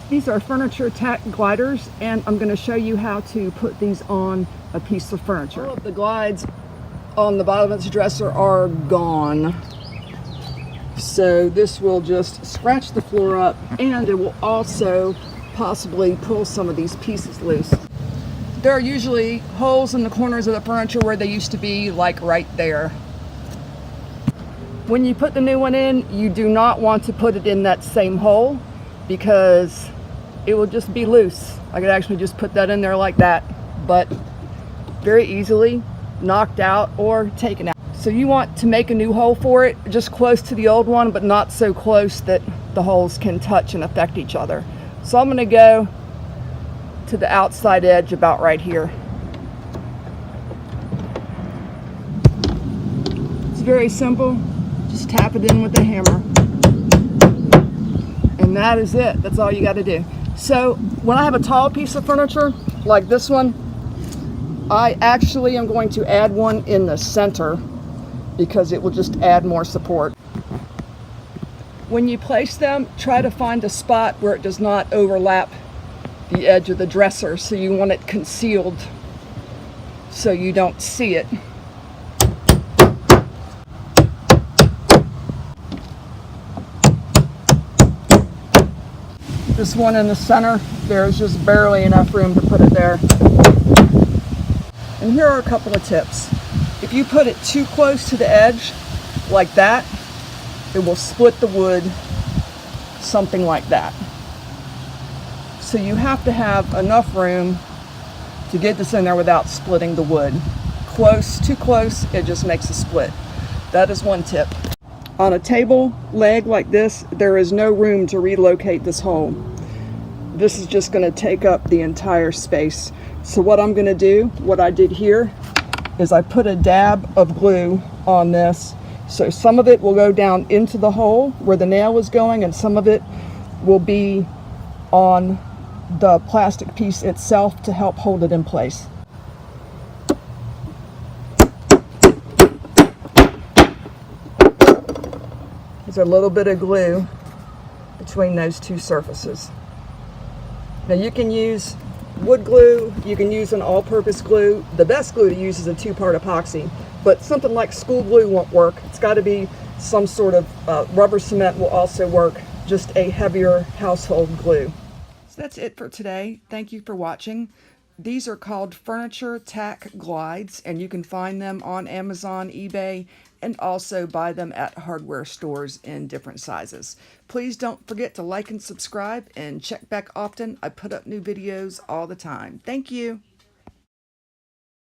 These are furniture tack gliders, and I'm going to show you how to put these on a piece of furniture. All of the glides on the bottom of this dresser are gone. So this will just scratch the floor up, and it will also possibly pull some of these pieces loose. There are usually holes in the corners of the furniture where they used to be, like right there. When you put the new one in, you do not want to put it in that same hole because it will just be loose. I could actually just put that in there like that, but very easily knocked out or taken out. So you want to make a new hole for it, just close to the old one, but not so close that the holes can touch and affect each other. So I'm going to go to the outside edge about right here. It's very simple. Just tap it in with the hammer. And that is it. That's all you got to do. So when I have a tall piece of furniture like this one, I actually am going to add one in the center because it will just add more support. When you place them, try to find a spot where it does not overlap the edge of the dresser, so you want it concealed so you don't see it. This one in the center, there's just barely enough room to put it there. And here are a couple of tips. If you put it too close to the edge, like that, it will split the wood, something like that. So you have to have enough room to get this in there without splitting the wood. Close, too close, it just makes a split. That is one tip. On a table leg like this, there is no room to relocate this hole. This is just going to take up the entire space. So what I'm going to do, what I did here, is I put a dab of glue on this. So some of it will go down into the hole where the nail is going, and some of it will be on the plastic piece itself to help hold it in place. There's a little bit of glue between those two surfaces. Now you can use wood glue, you can use an all-purpose glue. The best glue to use is a two-part epoxy, but something like school glue won't work. It's got to be some sort of rubber cement will also work, just a heavier household glue. So that's it for today. Thank you for watching. These are called furniture tack glides, and you can find them on Amazon, eBay, and also buy them at hardware stores in different sizes. Please don't forget to like and subscribe, and check back often. I put up new videos all the time. Thank you.